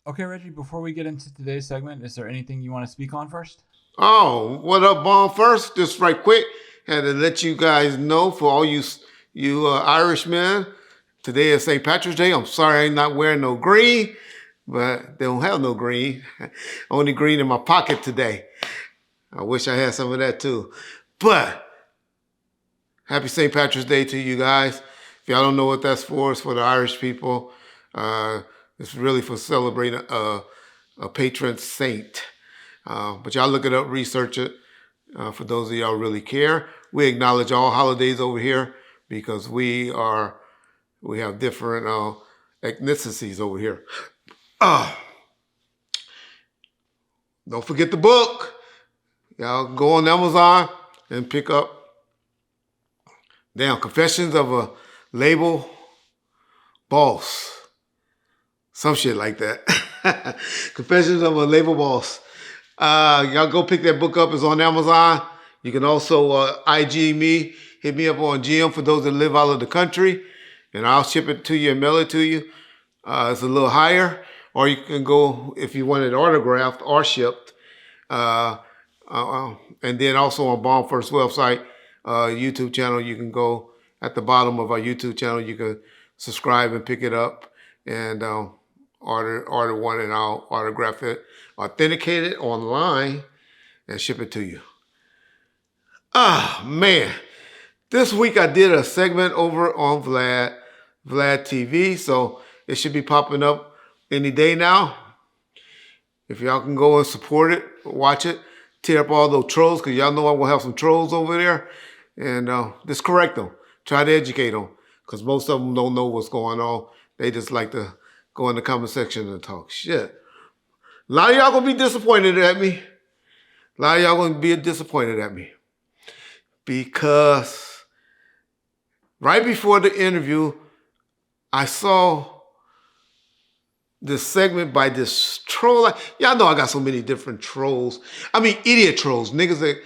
Okay, Reggie, before we get into today's segment, is there anything you want to speak on first? Oh, what up, Bomb? First, just right quick, had to let you guys know for all you Irishmen, today is St. Patrick's Day. I'm sorry I'm not wearing no green, but they don't have no green. Only green in my pocket today. I wish I had some of that too. But happy St. Patrick's Day to you guys. If y'all don't know what that's for, it's for the Irish people. It's really for celebrating a patron saint. But y'all look it up, research it. For those of y'all who really care, we acknowledge all holidays over here because we have different ethnicities over here. Don't forget the book. Y'all go on Amazon and pick up Confessions of a Label Boss. Some shit like that. Confessions of a Label Boss. Y'all go pick that book up. It's on Amazon. You can also IG me. Hit me up on GM for those that live out of the country. And I'll ship it to you and mail it to you. It's a little higher. Or you can go, if you want it autographed or shipped. And then also on Bomb First website, YouTube channel, you can go at the bottom of our YouTube channel. You can subscribe and pick it up and order one, and I'll autograph it, authenticate it online, and ship it to you. Man. This week I did a segment over on Vlad TV, so it should be popping up any day now. If y'all can go and support it, watch it, tear up all those trolls, because y'all know I'm going to have some trolls over there, and just correct them. Try to educate them, because most of them don't know what's going on. They just like to go in the comment section and talk shit. A lot of y'all going to be disappointed at me. A lot of y'all going to be disappointed at me. Because right before the interview, I saw this segment by this troll. Y'all know I got so many different trolls. I mean, idiot trolls. Niggas that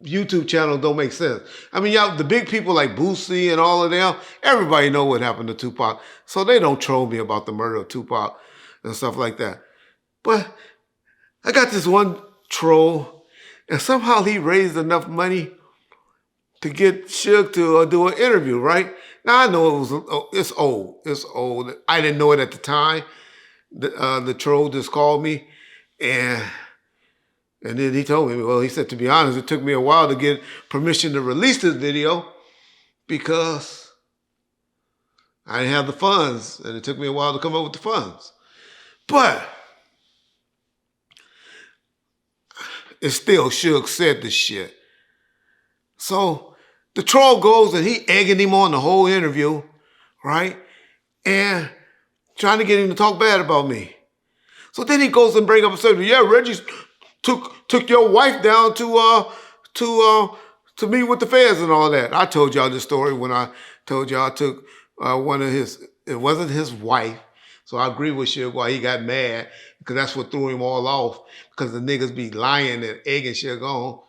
YouTube channel don't make sense. I mean, y'all, the big people like Boosie and all of them, everybody know what happened to Tupac. So they don't troll me about the murder of Tupac and stuff like that. But I got this one troll, and somehow he raised enough money to get Suge to do an interview, right? Now I know it's old. It's old. I didn't know it at the time. The troll just called me, and then he told me, well, he said, to be honest, it took me a while to get permission to release this video because I didn't have the funds, and it took me a while to come up with the funds. But it's still Suge said this shit. So the troll goes and he egging him on the whole interview, right? And trying to get him to talk bad about me. So then he goes and bring up a subject. Yeah, Reggie took your wife down to meet with the feds and all that. I told y'all this story when I told y'all I took one of his. It wasn't his wife, so I agree with Suge why he got mad, because that's what threw him all off. Because the niggas be lying and egging Suge on,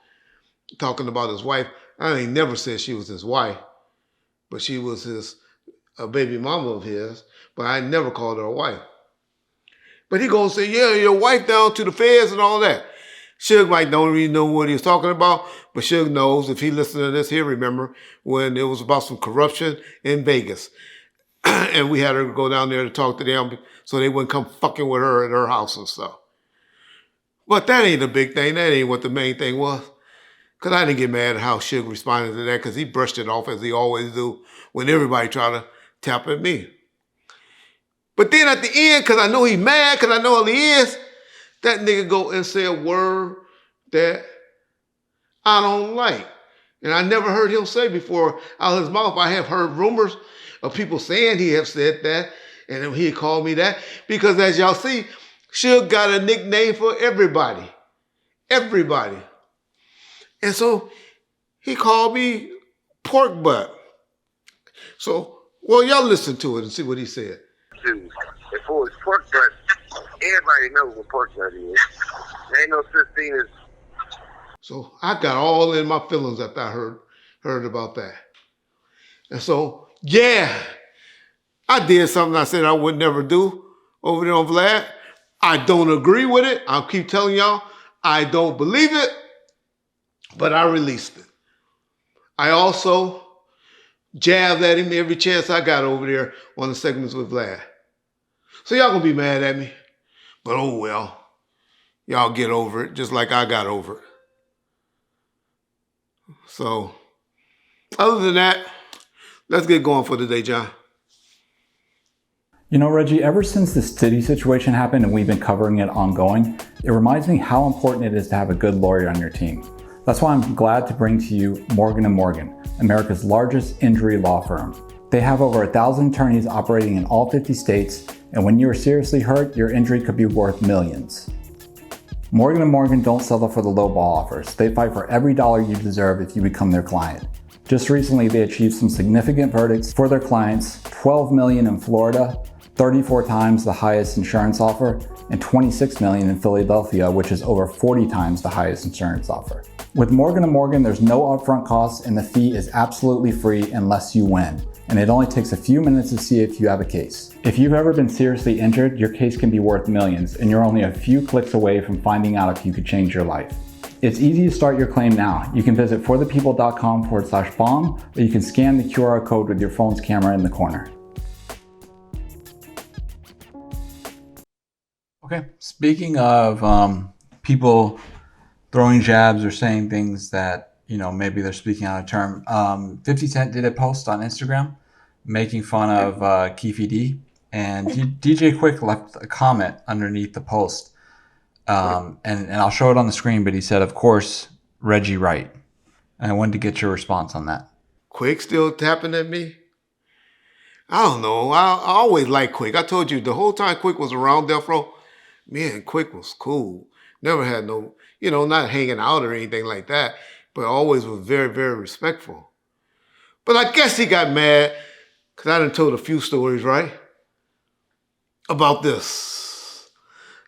talking about his wife. I ain't never said she was his wife, but she was a baby mama of his, but I never called her a wife. But he gonna say, yeah, your wife down to the feds and all that. Suge might don't really know what he was talking about, but Suge knows. If he listened to this, he'll remember when it was about some corruption in Vegas. And we had her go down there to talk to them so they wouldn't come fucking with her at her house and stuff. But that ain't the big thing. That ain't what the main thing was. Because I didn't get mad at how Suge responded to that, because he brushed it off as he always do when everybody try to tap at me. But then at the end, because I know he's mad, because I know who he is, that nigga go and say a word that I don't like. And I never heard him say before out of his mouth. I have heard rumors of people saying he have said that, and he called me that. Because as y'all see, Suge got a nickname for everybody. Everybody. And so he called me pork butt. So, well, y'all listen to it and see what he said. As far as pork butt, everybody knows what pork butt is. There ain't no such thing as. So I got all in my feelings after I heard about that. And so, yeah, I did something I said I would never do over there on Vlad. I don't agree with it. I'll keep telling y'all, I don't believe it, but I released it. I also jabbed at him every chance I got over there on the segments with Vlad. So y'all gonna be mad at me, but oh well. Y'all get over it just like I got over it. So, other than that, let's get going for today, John. You know, Reggie, ever since this Diddy situation happened and we've been covering it ongoing, it reminds me how important it is to have a good lawyer on your team. That's why I'm glad to bring to you Morgan & Morgan, America's largest injury law firm. They have over 1,000 attorneys operating in all 50 states, and when you are seriously hurt, your injury could be worth millions. Morgan & Morgan don't settle for the lowball offers. They fight for every dollar you deserve if you become their client. Just recently, they achieved some significant verdicts for their clients, $12 million in Florida, 34 times the highest insurance offer, and $26 million in Philadelphia, which is over 40 times the highest insurance offer. With Morgan & Morgan, there's no upfront costs and the fee is absolutely free unless you win. And it only takes a few minutes to see if you have a case. If you've ever been seriously injured, your case can be worth millions, and you're only a few clicks away from finding out if you could change your life. It's easy to start your claim now. You can visit forthepeople.com/bomb, or you can scan the QR code with your phone's camera in the corner. Okay, speaking of people throwing jabs or saying things that, you know, maybe they're speaking out of turn, 50 Cent did a post on Instagram making fun of Keffe D, and DJ Quik left a comment underneath the post, and I'll show it on the screen, but he said, of course, Reggie Wright. And I wanted to get your response on that. Quik still tapping at me? I don't know. I always liked Quik. I told you the whole time Quik was around Death Row, man, Quik was cool. Never had no, not hanging out or anything like that, but always was very, very respectful. But I guess he got mad because I done told a few stories, right? About this.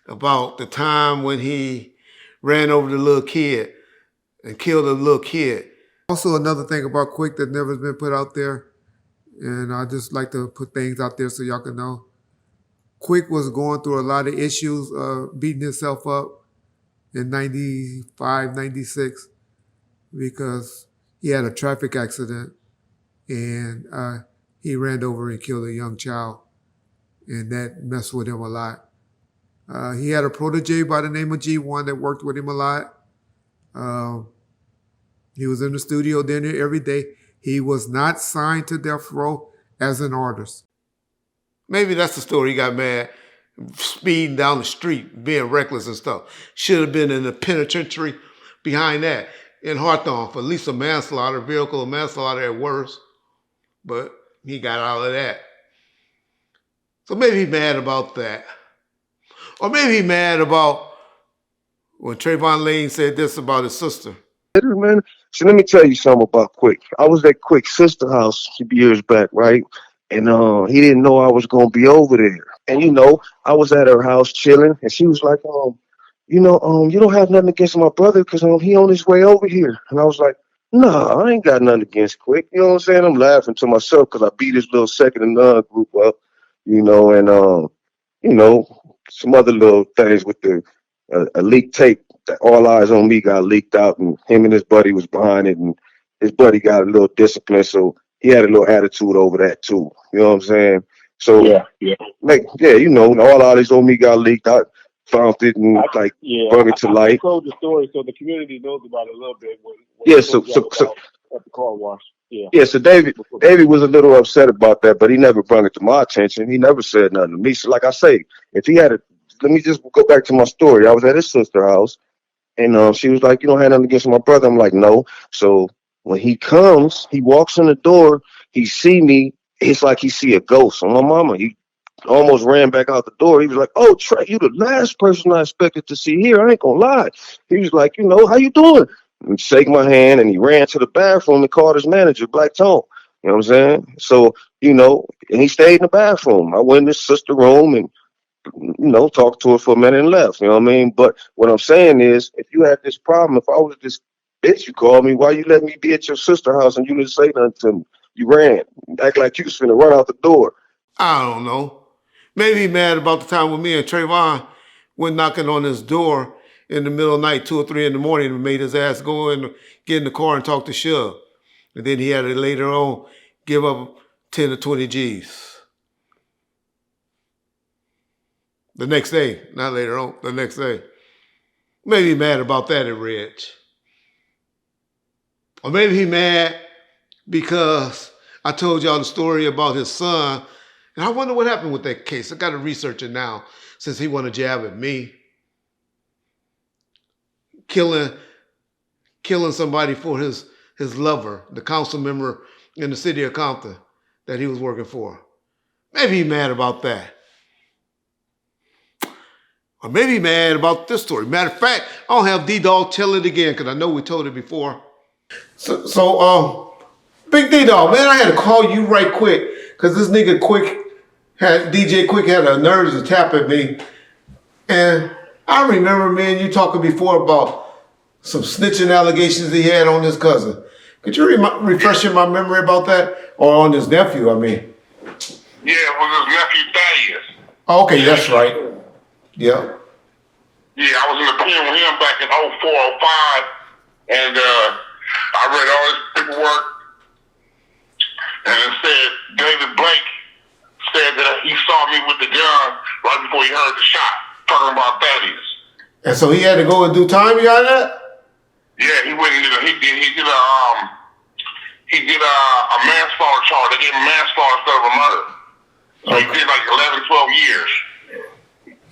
About the time when he ran over the little kid and killed the little kid. Also, another thing about Quik that never been put out there, and I just like to put things out there so y'all can know. Quik was going through a lot of issues, beating himself up in 95, 96, because he had a traffic accident and he ran over and killed a young child, and that messed with him a lot. He had a protege by the name of G1 that worked with him a lot. He was in the studio dinner every day. He was not signed to Death Row as an artist. Maybe that's the story. He got mad, speeding down the street, being reckless and stuff. Should have been in the penitentiary behind that in Hawthorne for at least a manslaughter, vehicle of manslaughter at worst. But he got out of that. So maybe he's mad about that. Or maybe he's mad about when Trayvon Lane said this about his sister. Man, so let me tell you something about Quik. I was at Quik's sister house a few years back, right? And he didn't know I was gonna be over there. And I was at her house chilling, and she was like, you don't have nothing against my brother because he on his way over here. And I was like, nah, I ain't got nothing against Quik. You know what I'm saying? I'm laughing to myself because I beat his little second and none group up, and some other little things with the a leaked tape that All Eyes on Me got leaked out, and him and his buddy was behind it, and his buddy got a little discipline, so he had a little attitude over that too. You know what I'm saying? So yeah. All Eyes on Me got leaked out, found it and brought it to light. I told the story so the community knows about it a little bit. So at the car wash. Yeah, so David was a little upset about that, but he never brought it to my attention. He never said nothing to me. So like I say, if he had let me just go back to my story. I was at his sister's house, and she was like, you don't have nothing against my brother. I'm like, no. So when he comes, he walks in the door, he see me, it's like he see a ghost. On my mama, he almost ran back out the door. He was like, oh, Trey, you the last person I expected to see here. I ain't gonna lie. He was like, how you doing? And shake my hand, and he ran to the bathroom and called his manager, Black Tone. You know what I'm saying? So, and he stayed in the bathroom. I went in his sister's room and, talked to her for a minute and left. You know what I mean? But what I'm saying is, if you had this problem, if I was this bitch you called me, why you let me be at your sister's house and you didn't say nothing to me? You ran. Act like you was finna run out the door. I don't know. Maybe he mad about the time with me and Trayvon went knocking on his door in the middle of the night, 2 or 3 in the morning, and made his ass go and get in the car and talk to Suge. And then he had to later on give up 10 or 20 G's. The next day, not later on, the next day. Maybe he mad about that at Reg. Or maybe he mad because I told y'all the story about his son. And I wonder what happened with that case. I got to research it now since he want to jab at me. Killing somebody for his lover, the council member in the city of Compton that he was working for. Maybe he mad about that. Or maybe he mad about this story. Matter of fact, I'll have D-Dog tell it again because I know we told it before. So, Big D-Dog, man, I had to call you right quick because this nigga DJ Quik had the nerves to tap at me. And I remember me and you talking before about some snitching allegations he had on his cousin. Could you refresh my memory about that? Or on his nephew, I mean. Yeah, it was his nephew Thaddeus. Oh, okay, that's right. Yeah. Yeah, I was in the pen with him back in 04, 05, and I read all his paperwork, and it said David Blake said that he saw me with the gun right before he heard the shot, talking about Thaddeus. And so he had to go and do time behind that? Yeah, he went and did a manslaughter charge. They gave him manslaughter instead of a murder. So he did like 11, 12 years.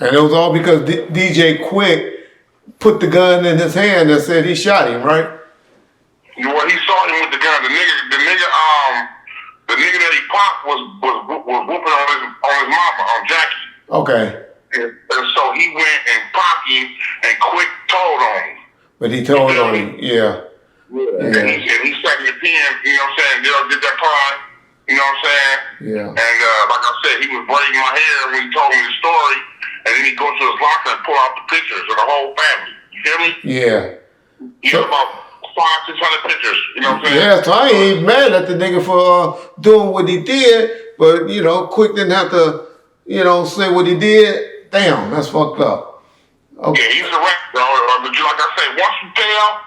And it was all because DJ Quik put the gun in his hand and said he shot him, right? Well, he saw him with the gun. The nigga that he popped was whooping on his mama, on Jackie. Okay. And so he went and popped him, and Quik told on him. But he told on him, yeah. And he sat in the pen, you know what I'm saying, did that crime, you know what I'm saying? Yeah. And like I said, he was braiding my hair when he told me the story, and then he go to his locker and pull out the pictures of the whole family. You feel me? Yeah. He had about 500-600 pictures, you know what I'm saying? Yeah, so I ain't mad at the nigga for doing what he did, but, you know, Quik didn't have to, you know, say what he did. Damn, that's fucked up. Okay. Yeah, he's a record, bro. But like I say, once you tell,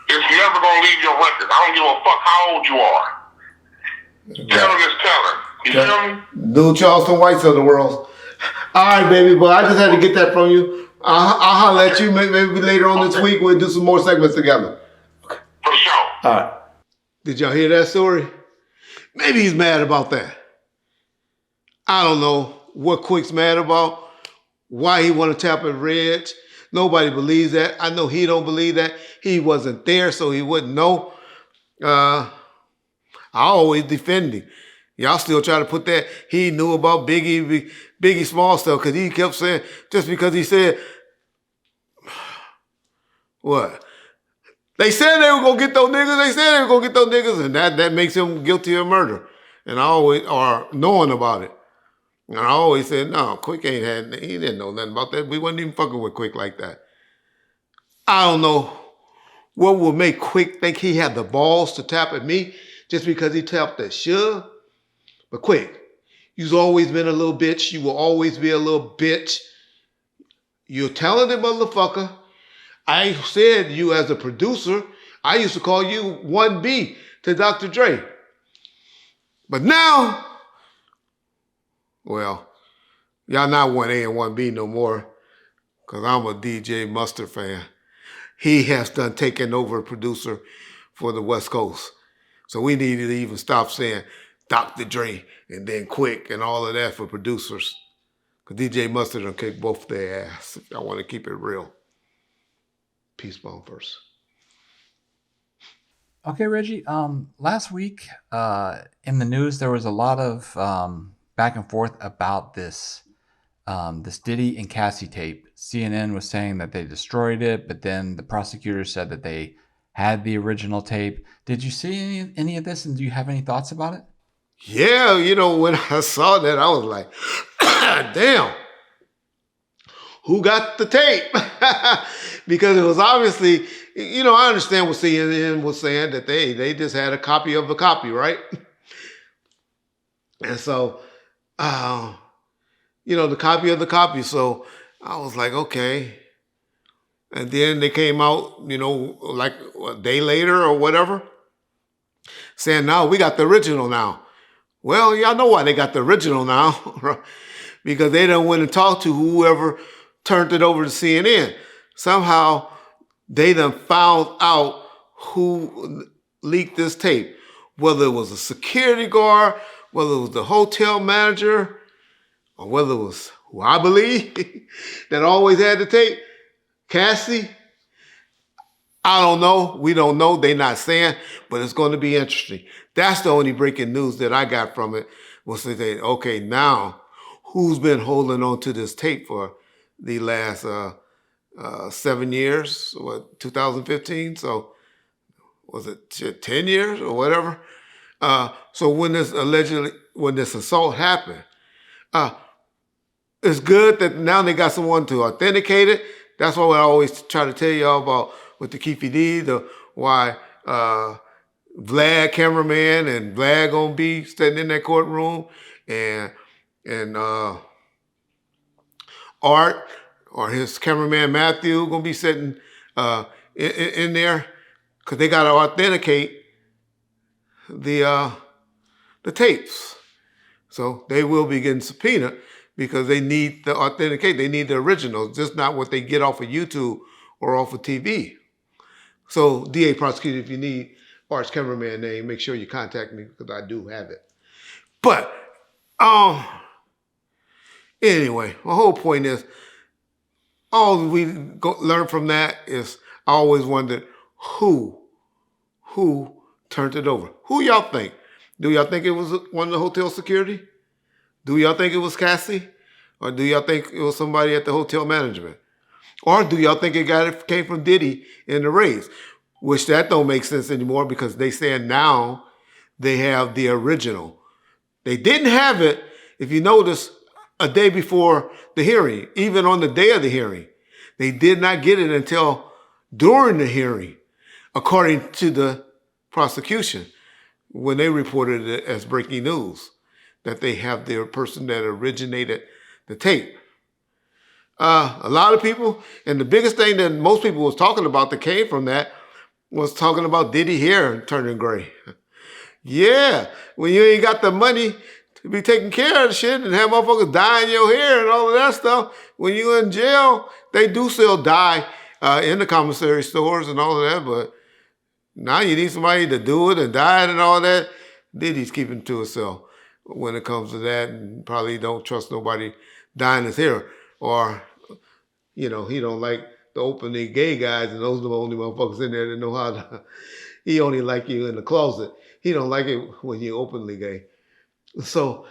it's never gonna leave your record. I don't give a fuck how old you are. Telling is telling. You feel me? New Charleston Whites of the world. All right, baby, but I just had to get that from you. I'll holler at you maybe later on this week. We'll do some more segments together. For sure. All right. Did y'all hear that story? Maybe he's mad about that. I don't know what Quik's mad about. Why he want to tap at Reg. Nobody believes that. I know he don't believe that. He wasn't there, so he wouldn't know. I always defend him. Y'all still try to put that he knew about Biggie Small stuff because he kept saying, just because he said, what? They said they were going to get those niggas. They said they were going to get those niggas. And that makes him guilty of murder. And I always, or knowing about it. And I always said, no, Quik he didn't know nothing about that. We wasn't even fucking with Quik like that. I don't know what would make Quik think he had the balls to tap at me just because he tapped at Suge. But Quik, you've always been a little bitch. You will always be a little bitch. You're a talented motherfucker. I said you as a producer, I used to call you 1B to Dr. Dre. But now, well, y'all not 1A and 1B no more because I'm a DJ Mustard fan. He has done taken over producer for the West Coast. So we need to even stop saying Dr. Dre and then Quik and all of that for producers. Because DJ Mustard will kick both their ass if y'all want to keep it real. Peace bomb first. Okay, Reggie. Last week in the news, there was a lot of back and forth about this Diddy and Cassie tape. CNN was saying that they destroyed it, but then the prosecutor said that they had the original tape. Did you see any of this, and do you have any thoughts about it? Yeah, you know, when I saw that, I was like, damn, who got the tape? Because it was obviously, you know, I understand what CNN was saying, that they just had a copy of a copy, right? And so, you know, the copy of the copy. So I was like, okay. And then they came out, like a day later or whatever, saying, no, we got the original now. Well, y'all know why they got the original now, right? Because they done went and talked to whoever turned it over to CNN. Somehow they done found out who leaked this tape, whether it was a security guard, whether it was the hotel manager, or whether it was who I believe that always had the tape, Cassie. I don't know. We don't know. They not saying, but it's going to be interesting. That's the only breaking news that I got from it was to say, okay, now who's been holding on to this tape for the last 7 years? What, 2015? So was it 10 years or whatever? So when this assault happened, it's good that now they got someone to authenticate it. That's what I always try to tell y'all about with the Keffe D, why Vlad cameraman and Vlad gonna be sitting in that courtroom, and Art or his cameraman Matthew gonna be sitting in there because they gotta authenticate the tapes. So they will be getting subpoenaed because they need to authenticate. They need the originals, just not what they get off of YouTube or off of TV. So DA prosecutor, if you need Art's cameraman name, make sure you contact me because I do have it. But anyway, my whole point is, all we learn from that is I always wondered who turned it over. Who y'all think? Do y'all think it was one of the hotel security? Do y'all think it was Cassie? Or do y'all think it was somebody at the hotel management? Or do y'all think it came from Diddy in the race? Which that don't make sense anymore because they saying now they have the original. They didn't have it, if you notice, a day before the hearing, even on the day of the hearing. They did not get it until during the hearing, according to the prosecution, when they reported it as breaking news, that they have their person that originated the tape. A lot of people, and the biggest thing that most people was talking about that came from that was talking about Diddy hair turning gray. Yeah, when you ain't got the money to be taking care of the shit and have motherfuckers dyeing your hair and all of that stuff, when you in jail, they do sell dye in the commissary stores and all of that, but now you need somebody to do it and dye it and all that. Diddy's keeping to himself when it comes to that, and probably don't trust nobody dyeing his hair. Or, he don't like the openly gay guys, and those are the only motherfuckers in there that know how to. He only like you in the closet. He don't like it when you're openly gay. So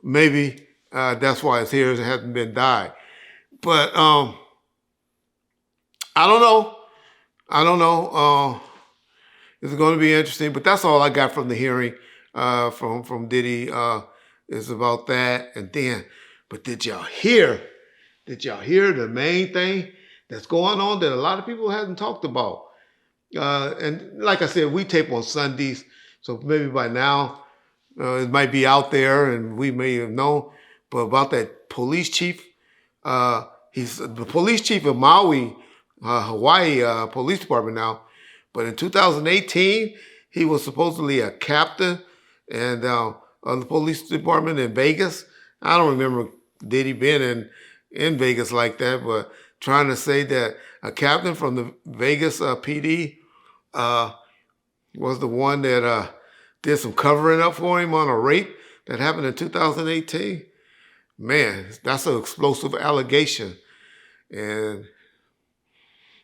maybe that's why his hair hasn't been dyed. But I don't know. It's going to be interesting. But that's all I got from the hearing from Diddy is about that. And then, but did y'all hear the main thing that's going on that a lot of people haven't talked about? And like I said, we tape on Sundays, so maybe by now it might be out there and we may have known. But about that police chief, he's the police chief of Maui, Hawaii Police Department now. But in 2018, he was supposedly a captain and of the police department in Vegas. I don't remember Diddy being in Vegas like that, but trying to say that a captain from the Vegas PD was the one that did some covering up for him on a rape that happened in 2018. Man, that's an explosive allegation. And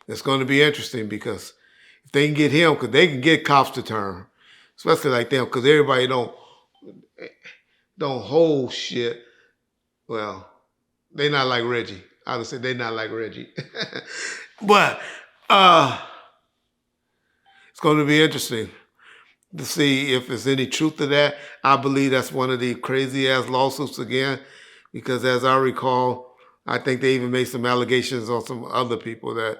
it's going to be interesting because if they can get him, because they can get cops to turn, especially like them, because everybody don't hold shit. Well, they not like Reggie. I would say they not like Reggie. But it's going to be interesting to see if there's any truth to that. I believe that's one of the crazy-ass lawsuits again, because as I recall, I think they even made some allegations on some other people that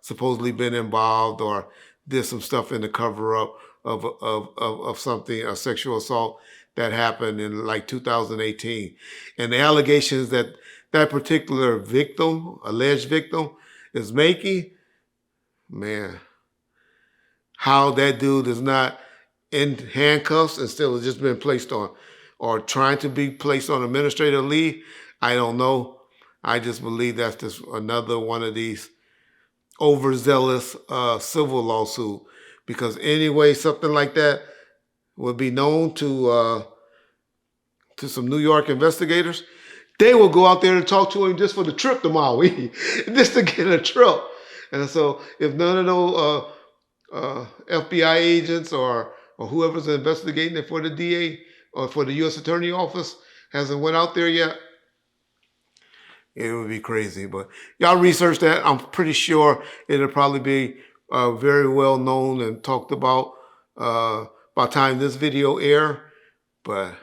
supposedly been involved or did some stuff in the cover-up of something, a sexual assault that happened in like 2018. And the allegations that that particular victim, alleged victim, is making, man, how that dude is not in handcuffs and still has just been placed on, or trying to be placed on administrative leave, I don't know. I just believe that's just another one of these overzealous civil lawsuit, because anyway, something like that would be known to some New York investigators. They will go out there and talk to him just for the trip to Maui, just to get a trip. And so if none of those FBI agents or whoever's investigating it for the DA or for the U.S. Attorney Office hasn't went out there yet, it would be crazy. But y'all research that. I'm pretty sure it'll probably be very well known and talked about by the time this video air. But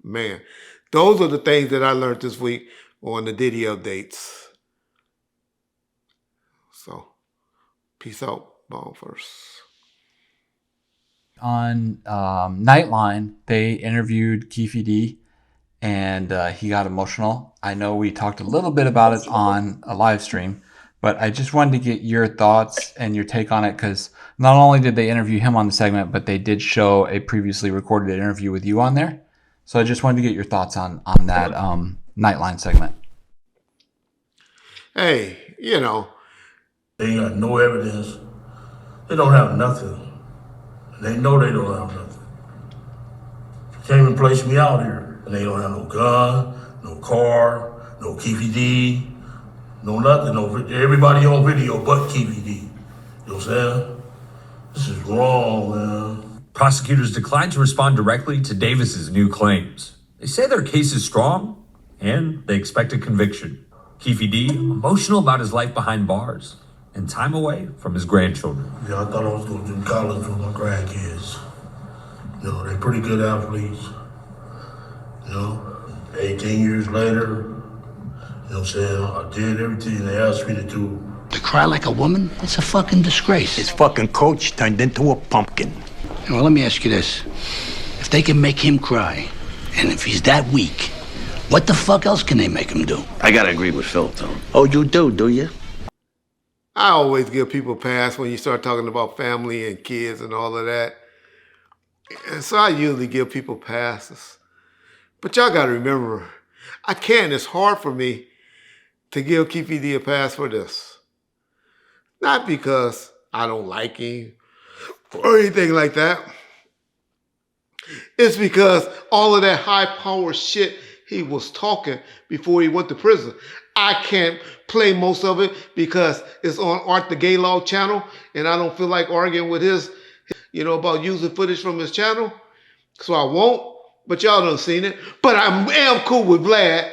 man, those are the things that I learned this week on the Diddy updates. So, peace out. Ball first. On Nightline, they interviewed Keffe D, and he got emotional. I know we talked a little bit about it on a live stream, but I just wanted to get your thoughts and your take on it, because not only did they interview him on the segment, but they did show a previously recorded interview with you on there. So I just wanted to get your thoughts on that Nightline segment. Hey, you know, they ain't got no evidence. They don't have nothing. They know they don't have nothing. Can't even place me out here. And they don't have no gun, no car, no Keffe D, no nothing. No, everybody on video but Keffe D. You know what I'm saying? This is wrong, man. Prosecutors declined to respond directly to Davis's new claims. They say their case is strong and they expect a conviction. Keffe D, emotional about his life behind bars and time away from his grandchildren. Yeah, I thought I was going to do college with my grandkids. You know, they're pretty good athletes. You know, 18 years later, you know what I'm saying, I did everything they asked me to do. To cry like a woman? It's a fucking disgrace. His fucking coach turned into a pumpkin. Well, let me ask you this. If they can make him cry, and if he's that weak, what the fuck else can they make him do? I gotta agree with Phil, Tom. Oh, you do you? I always give people a pass when you start talking about family and kids and all of that. And so I usually give people passes. But y'all got to remember, it's hard for me to give Keffe D a pass for this. Not because I don't like him or anything like that. It's because all of that high-power shit he was talking before he went to prison, I can't play most of it because it's on Art the Gay Law channel, and I don't feel like arguing with his, about using footage from his channel. So I won't, but y'all done seen it. But I am cool with Vlad.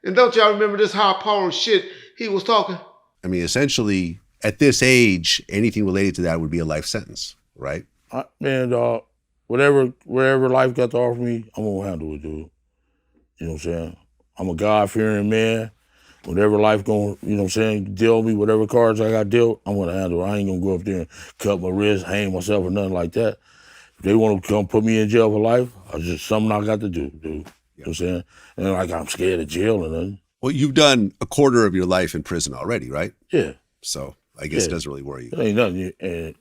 And don't y'all remember this high-powered shit he was talking? I mean, essentially, at this age, anything related to that would be a life sentence, right? Man, dog, whatever life got to offer me, I'm gonna handle it, dude. You know what I'm saying? I'm a God-fearing man. Whatever life gonna, deal me, whatever cards I got dealt, I'm gonna handle it. I ain't gonna go up there and cut my wrist, hang myself, or nothing like that. If they want to come put me in jail for life, it's just something I got to do, dude. You know what I'm saying? And like I'm scared of jail or nothing. Well, you've done a quarter of your life in prison already, right? Yeah. So I guess it doesn't really worry you. It ain't nothing. And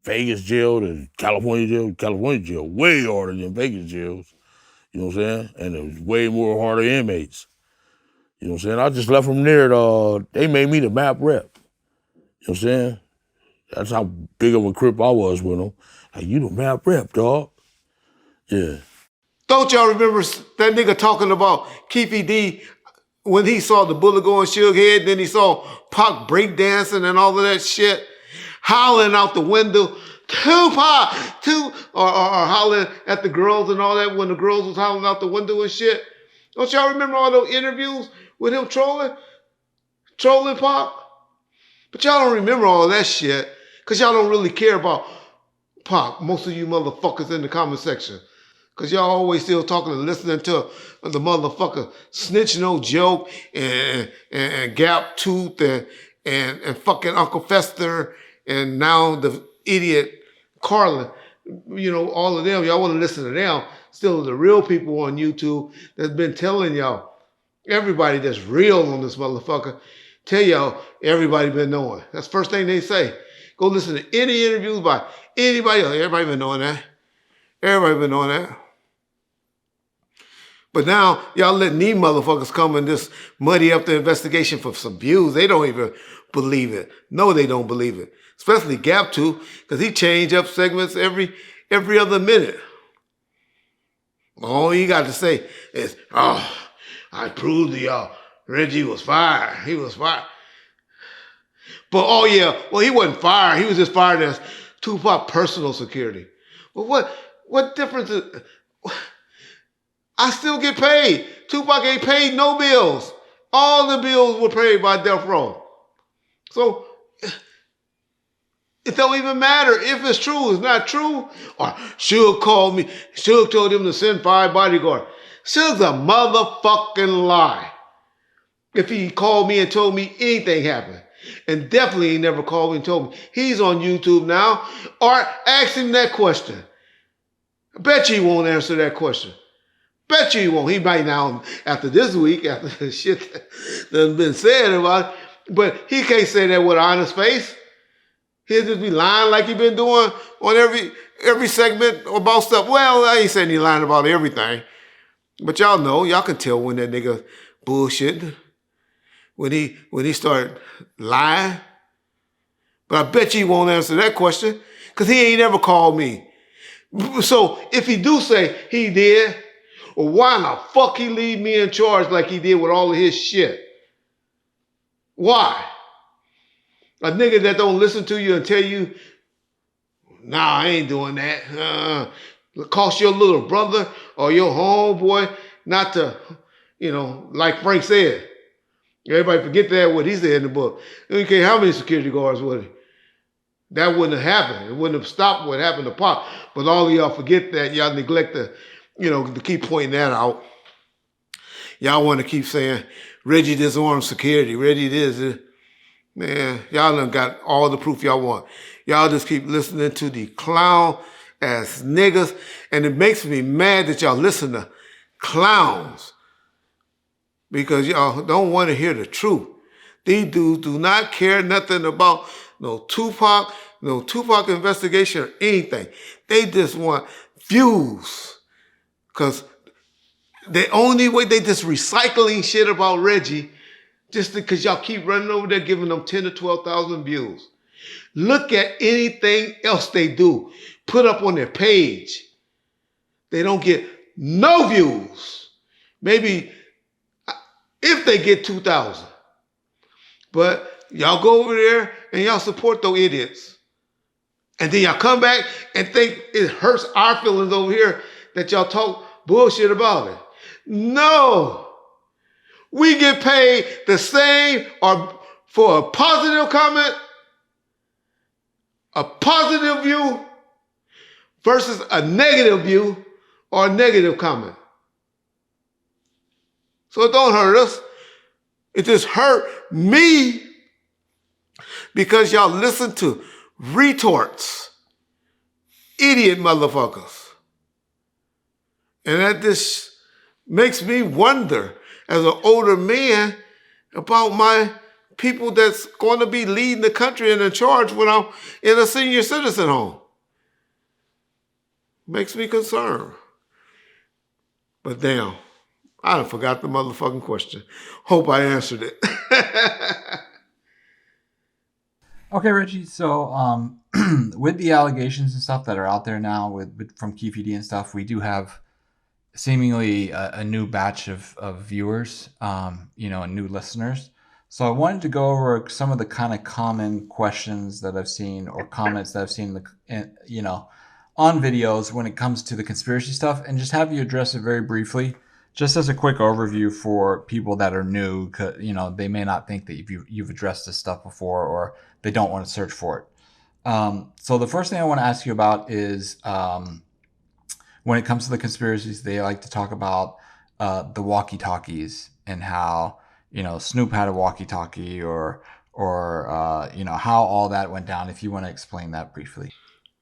Vegas jail to California jail, way harder than Vegas jails. You know what I'm saying? And there's way more harder inmates. You know what I'm saying? I just left from there. They made me the map rep. You know what I'm saying? That's how big of a crip I was with them. Like, you the map rep, dog. Yeah. Don't y'all remember that nigga talking about Keffe D when he saw the bullet go in Suge's head, then he saw Pac breakdancing and all of that shit, howling out the window, Tupac, or hollering at the girls and all that when the girls was howling out the window and shit. Don't y'all remember all those interviews with him trolling Pac? But y'all don't remember all that shit because y'all don't really care about Pac, most of you motherfuckers in the comment section. Because y'all always still talking and listening to the motherfucker Snitch No Joke and Gap Tooth and fucking Uncle Fester and now the idiot Carlin. all of them. Y'all want to listen to them. Still, the real people on YouTube that's been telling y'all, everybody that's real on this motherfucker, tell y'all everybody been knowing. That's the first thing they say. Go listen to any interviews by anybody else. Everybody been knowing that. Everybody been knowing that. But now y'all letting these motherfuckers come and just muddy up the investigation for some views. They don't even believe it. No, they don't believe it. Especially Gap 2, because he changed up segments every other minute. All you got to say is, I proved to y'all Reggie was fired. He was fired. But he wasn't fired. He was just fired as Tupac personal security. But what difference is... I still get paid. Tupac ain't paid no bills. All the bills were paid by Death Row. So it don't even matter if it's true, it's not true. Or Suge called me. Suge told him to send 5 bodyguards. Suge's a motherfucking lie. If he called me and told me anything happened. And definitely he never called me and told me. He's on YouTube now. Or ask him that question. I bet you he won't answer that question. Bet you he won't. He might now, after this week, after the shit that's been said about it, but he can't say that with an honest face. He'll just be lying like he been doing on every segment about stuff. Well, I ain't saying he lying about everything, but y'all know, y'all can tell when that nigga bullshitting, when he start lying. But I bet you he won't answer that question, because he ain't ever called me. So if he do say he did, or why the fuck he leave me in charge like he did with all of his shit? Why? A nigga that don't listen to you and tell you, nah, I ain't doing that. Cost your little brother or your homeboy not to, like Frank said. Everybody forget that, what he said in the book. You don't care how many security guards was he. That wouldn't have happened. It wouldn't have stopped what happened to Pop. But all of y'all forget that. Y'all neglect to keep pointing that out. Y'all want to keep saying, Reggie disarmed security. Reggie this. Man, y'all done got all the proof y'all want. Y'all just keep listening to the clown-ass niggas. And it makes me mad that y'all listen to clowns. Because y'all don't want to hear the truth. These dudes do not care nothing about no Tupac investigation or anything. They just want views. Because the only way they just recycling shit about Reggie, just because y'all keep running over there giving them 10 to 12,000 views. Look at anything else they do, put up on their page. They don't get no views. Maybe if they get 2,000. But y'all go over there and y'all support those idiots. And then y'all come back and think it hurts our feelings over here that y'all talk bullshit about it. No. We get paid the same or for a positive comment, a positive view versus a negative view or a negative comment. So it don't hurt us. It just hurt me because y'all listen to retorts, idiot motherfuckers. And that just makes me wonder, as an older man, about my people that's going to be leading the country and in charge when I'm in a senior citizen home. Makes me concerned. But damn, I done forgot the motherfucking question. Hope I answered it. Okay, Reggie. So, with the allegations and stuff that are out there now from Keffe D and stuff, we do have seemingly a new batch of viewers, and new listeners. So I wanted to go over some of the kind of common questions that I've seen or comments that I've seen, on videos when it comes to the conspiracy stuff, and just have you address it very briefly, just as a quick overview for people that are new. They may not think that you've addressed this stuff before, or they don't want to search for it. So the first thing I want to ask you about is, when it comes to the conspiracies, they like to talk about the walkie-talkies and how, Snoop had a walkie-talkie or how all that went down. If you want to explain that briefly.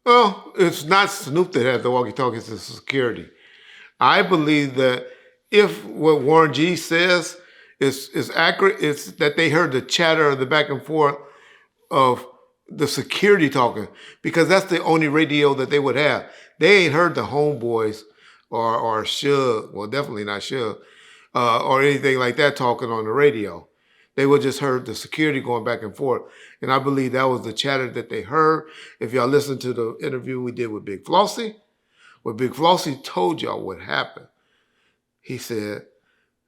Well, it's not Snoop that had the walkie-talkie, it's the security. I believe that if what Warren G says is accurate, it's that they heard the chatter of the back and forth of the security talking, because that's the only radio that they would have. They ain't heard the homeboys or Suge, well, definitely not Suge, or anything like that talking on the radio. They would just heard the security going back and forth. And I believe that was the chatter that they heard. If y'all listen to the interview we did with Big Flossie, where Big Flossie told y'all what happened. He said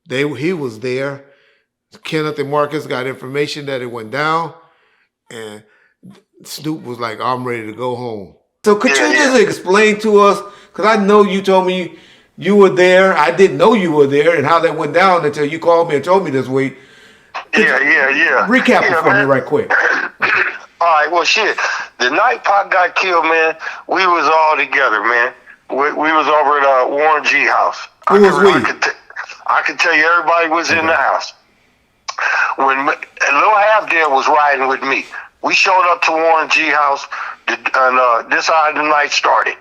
he was there. Kenneth and Marcus got information that it went down, and Snoop was like, I'm ready to go home. So could you just explain to us, because I know you told me you were there. I didn't know you were there and how that went down until you called me and told me this week. Recap it for me right quick. All right, well, shit. The night Pac got killed, man, we was all together, man. We was over at Warren G house. Who was we? I can tell you everybody was in the house. When Lil Halfdale was riding with me, we showed up to Warren G house, and this how the night started.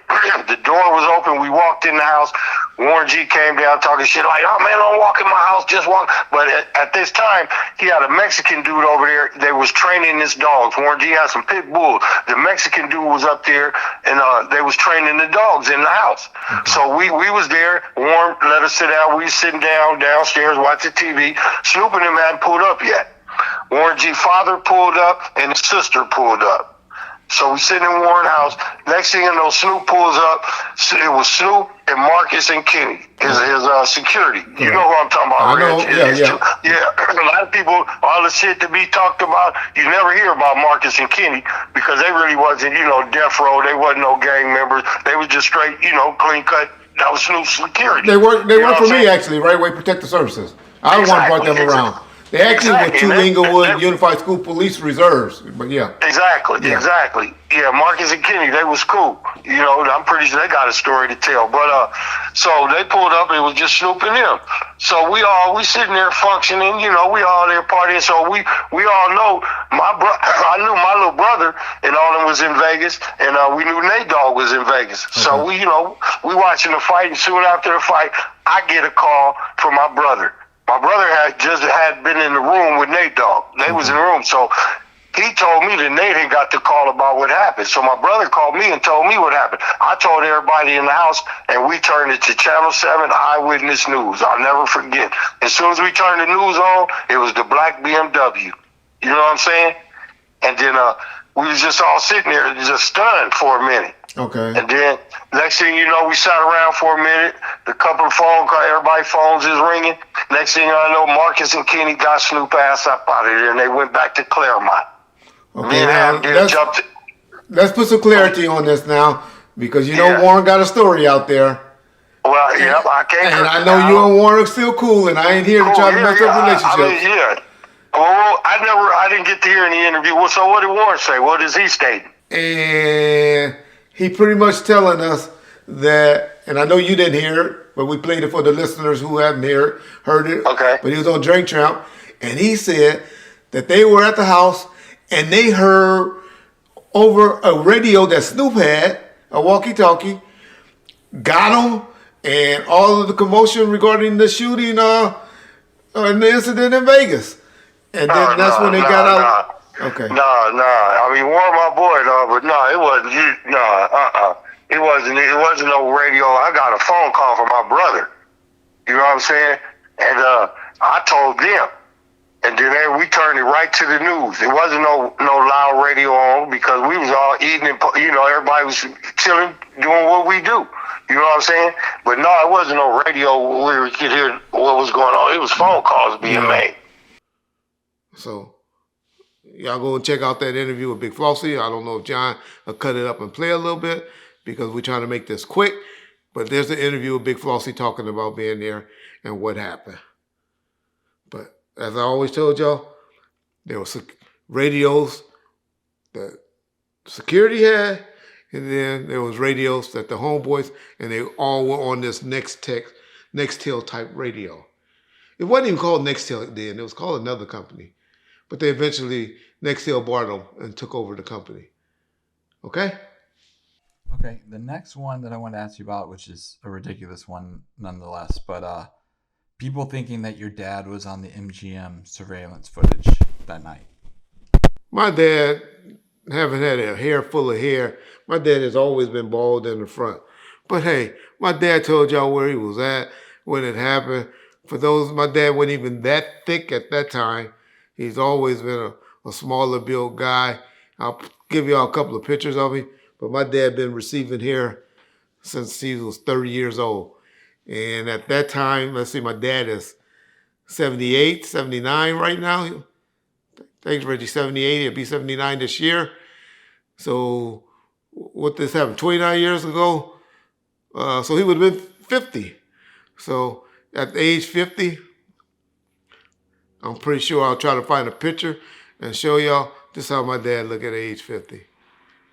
The door was open. We walked in the house. Warren G came down talking shit like, oh, man, don't walk in my house, just walk. But at this time, he had a Mexican dude over there that was training his dogs. Warren G had some pit bulls. The Mexican dude was up there, and they was training the dogs in the house. Okay. So we was there. Warren let us sit down. We was sitting downstairs watching TV. Snoop and him hadn't pulled up yet. Warren G father pulled up, and his sister pulled up. So we sitting in Warren house. Next thing you know, Snoop pulls up. It was Snoop and Marcus and Kenny, his security. You know who I'm talking about, Reg. Yeah. A lot of people, all the shit to be talked about, you never hear about Marcus and Kenny because they really wasn't, death row. They wasn't no gang members. They was just straight, clean cut. That was Snoop's security. They worked for me, actually, Right Way Protective Services. I the one brought them around. They actually were two Inglewood Unified School Police Reserves, but yeah. Exactly. Yeah, Marcus and Kenny, they was cool. I'm pretty sure they got a story to tell. But so they pulled up, it was just Snoop and them. So we sitting there functioning, we all there partying. So we all know I knew my little brother and all them was in Vegas, and we knew Nate Dogg was in Vegas. Okay. So we watching the fight, and soon after the fight, I get a call from my brother. My brother had been in the room with Nate Dogg. They was in the room, so he told me that Nate had got the call about what happened. So my brother called me and told me what happened. I told everybody in the house, and we turned it to Channel 7 Eyewitness News. I'll never forget. As soon as we turned the news on, it was the black BMW. You know what I'm saying? And then we was just all sitting there just stunned for a minute. Okay. And then next thing you know, we sat around for a minute. The couple of phone calls, everybody's phones is ringing. Next thing I know, Marcus and Kenny got Snoop ass up out of there, and they went back to Claremont. Okay, let's put some clarity on this now, because Warren got a story out there. Well, yeah, I can't. And I know you and Warren are still cool, and I ain't here to try to mess up relationships. Well, I didn't get to hear any interview. Well, so what did Warren say? What is he stating? And he pretty much telling us that, and I know you didn't hear it, but we played it for the listeners who haven't heard it. Okay. But he was on Drink Champ, and he said that they were at the house and they heard over a radio that Snoop had, a walkie-talkie, got him, and all of the commotion regarding the shooting and the incident in Vegas. And then that's when they got out. Okay. I mean, Warren, my boy, but it wasn't. It wasn't no radio. I got a phone call from my brother. You know what I'm saying? And I told them, and then we turned it right to the news. It wasn't no loud radio on because we was all eating and everybody was chilling, doing what we do. You know what I'm saying? But no, it wasn't no radio where we could hear what was going on. It was phone calls being made. So y'all go and check out that interview with Big Flossie. I don't know if John will cut it up and play a little bit because we're trying to make this quick. But there's an interview with Big Flossie talking about being there and what happened. But as I always told y'all, there were radios that security had, and then there was radios that the homeboys, and they all were on this Nextel type radio. It wasn't even called Nextel then. It was called another company. But they eventually, Nextel bought them and took over the company. Okay? Okay, the next one that I want to ask you about, which is a ridiculous one nonetheless, but people thinking that your dad was on the MGM surveillance footage that night. My dad, having had a hair full of hair, my dad has always been bald in the front. But hey, my dad told y'all where he was at when it happened. For those, my dad wasn't even that thick at that time. He's always been a smaller built guy. I'll give y'all a couple of pictures of him. But my dad been receiving hair since he was 30 years old. And at that time, let's see, my dad is 78, 79 right now. Thanks, Reggie, 78. He'll be 79 this year. So what this happened 29 years ago? So he would have been 50. So at age 50, I'm pretty sure I'll try to find a picture and show y'all this is how my dad look at age 50.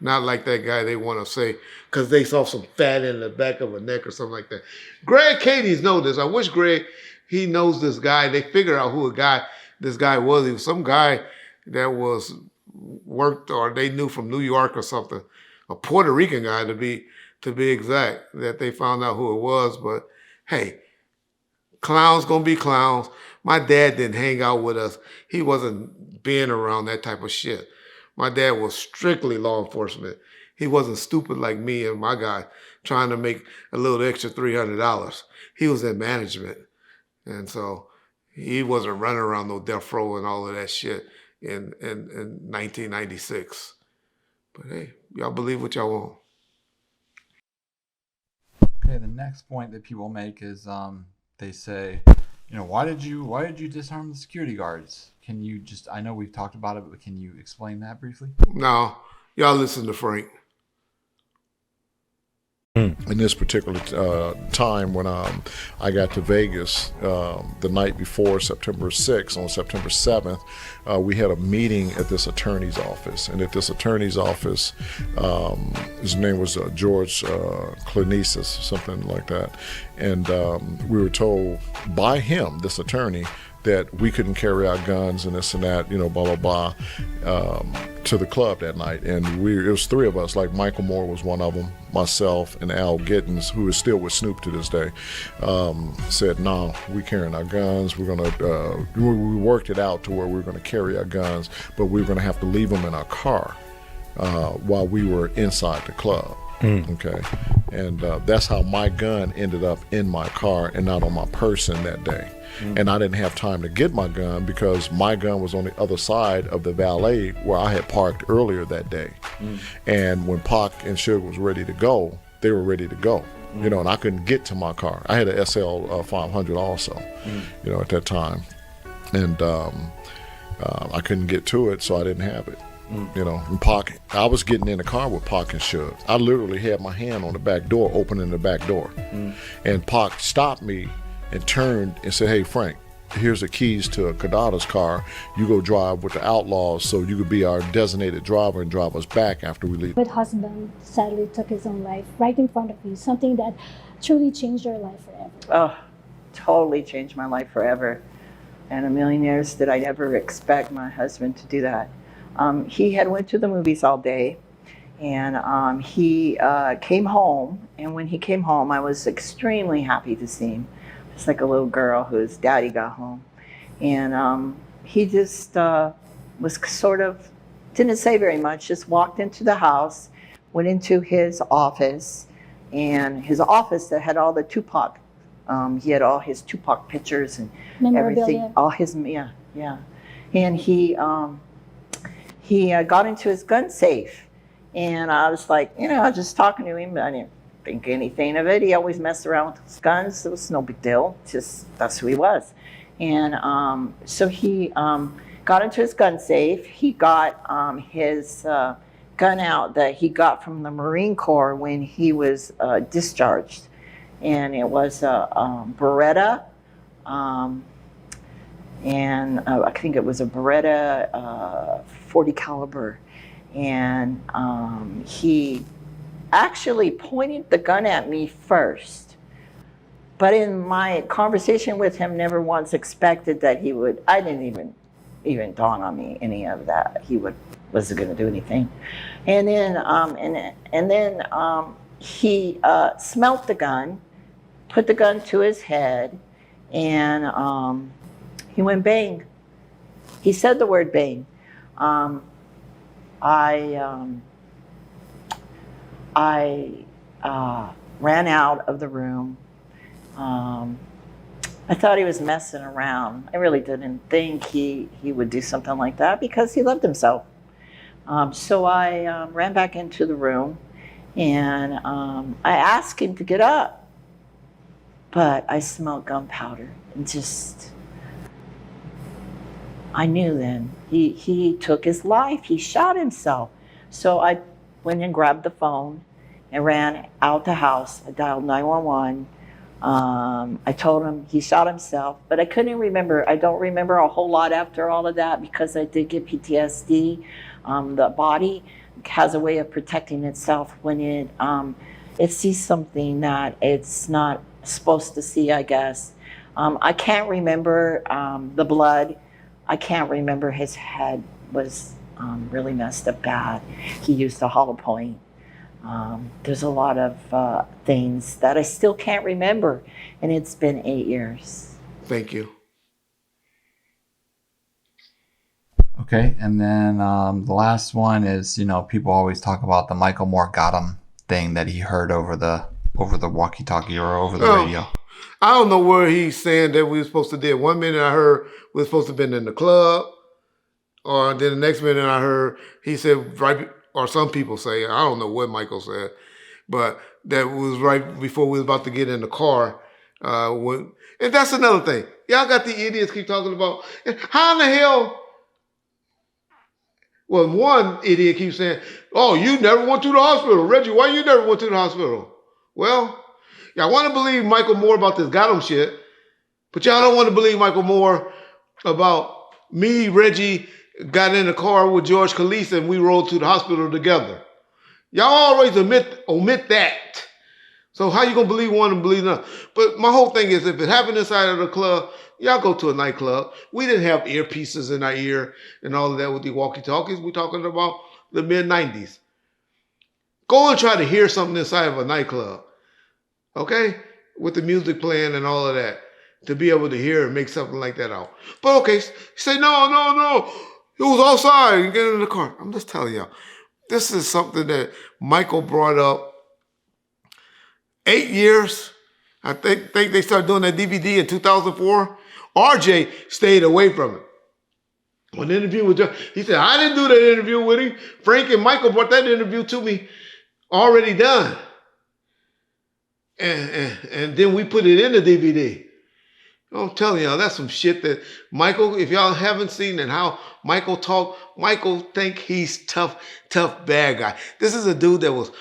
Not like that guy they want to say, because they saw some fat in the back of a neck or something like that. Greg Katie's know this. I wish Greg, he knows this guy. They figured out who this guy was. He was some guy that was worked or they knew from New York or something. A Puerto Rican guy to be exact, that they found out who it was. But hey, clowns gonna be clowns. My dad didn't hang out with us. He wasn't being around that type of shit. My dad was strictly law enforcement. He wasn't stupid like me and my guy trying to make a little extra $300. He was in management. And so he wasn't running around no death row and all of that shit in 1996. But hey, y'all believe what y'all want. Okay, the next point that people make is they say, why did you disarm the security guards? Can you just, I know we've talked about it, but can you explain that briefly? No, y'all listen to Frank. In this particular time when I got to Vegas the night before September 6th, on September 7th, we had a meeting at this attorney's office. And at this attorney's office, his name was George Clinesis, something like that. And we were told by him, this attorney, that we couldn't carry our guns and this and that, blah, blah, blah, to the club that night. And it was three of us, like Michael Moore was one of them, myself, and Al Gittins, who is still with Snoop to this day, said, no, we carrying our guns. We're going to, we worked it out to where we were going to carry our guns, but we were going to have to leave them in our car while we were inside the club. Okay. And that's how my gun ended up in my car and not on my person that day. And I didn't have time to get my gun because my gun was on the other side of the valet where I had parked earlier that day. And when Pac and Suge was ready to go, they were ready to go. And I couldn't get to my car. I had a SL 500 also, at that time. And I couldn't get to it, so I didn't have it. And Pac, I was getting in the car with Pac and Suge. I literally had my hand on the back door, opening the back door. And Pac stopped me and turned and said, hey, Frank, here's the keys to Kadada's car. You go drive with the Outlaws so you could be our designated driver and drive us back after we leave. My husband sadly took his own life right in front of me, something that truly changed your life forever. Oh, totally changed my life forever. And a million years did I ever expect my husband to do that. He had went to the movies all day, and he came home, and when he came home, I was extremely happy to see him. It's like a little girl whose daddy got home. And he just was sort of, didn't say very much, just walked into the house, went into his office, and his office that had all the Tupac, he had all his Tupac pictures and everything, all his, yeah. And he got into his gun safe. And I was like, I was just talking to him, I didn't think anything of it. He always messed around with his guns. It was no big deal. Just that's who he was. And so he got into his gun safe. He got his gun out that he got from the Marine Corps when he was discharged. And it was a Beretta. And I think it was a Beretta 40 caliber. And he actually pointed the gun at me first. But in my conversation with him, never once expected that he would, I didn't even dawn on me any of that. He would wasn't going to do anything. And then, he smelt the gun, put the gun to his head, and he went bang. He said the word bang. I ran out of the room. I thought he was messing around. I really didn't think he would do something like that because he loved himself. So I ran back into the room and I asked him to get up, but I smelled gunpowder and I knew then he took his life. He shot himself. So I went and grabbed the phone and ran out the house. I dialed 911. I told him he shot himself, but I couldn't remember. I don't remember a whole lot after all of that because I did get PTSD. The body has a way of protecting itself when it sees something that it's not supposed to see, I guess. I can't remember the blood. I can't remember his head was really messed up bad. He used a hollow point. There's a lot of things that I still can't remember, and it's been 8 years. Thank you. Okay, and then the last one is, people always talk about the Michael Moore got him thing that he heard over the walkie-talkie or over the radio. I don't know where he's saying that we were supposed to do. One minute I heard we were supposed to have been in the club, or then the next minute I heard he said or some people say, I don't know what Michael said, but that was right before we was about to get in the car. And that's another thing. Y'all got the idiots keep talking about, how in the hell? Well, one idiot keeps saying, oh, you never went to the hospital. Reggie, why you never went to the hospital? Well, y'all want to believe Michael Moore about this got him shit, but y'all don't want to believe Michael Moore about me, Reggie, got in the car with George Khaleesi and we rode to the hospital together. Y'all always omit that. So how you gonna believe one and believe another? But my whole thing is, if it happened inside of the club, y'all go to a nightclub. We didn't have earpieces in our ear and all of that with the walkie-talkies. We're talking about the mid-90s. Go and try to hear something inside of a nightclub, okay? With the music playing and all of that, to be able to hear and make something like that out. But okay, say no. It was outside. You get in the car. I'm just telling y'all. This is something that Michael brought up 8 years. I think they started doing that DVD in 2004. RJ stayed away from it. When the interview with Joe, he said, I didn't do that interview with him. Frank and Michael brought that interview to me already done. And then we put it in the DVD. I'm telling y'all, that's some shit that Michael, if y'all haven't seen and how Michael talk, Michael think he's tough bad guy. This is a dude that was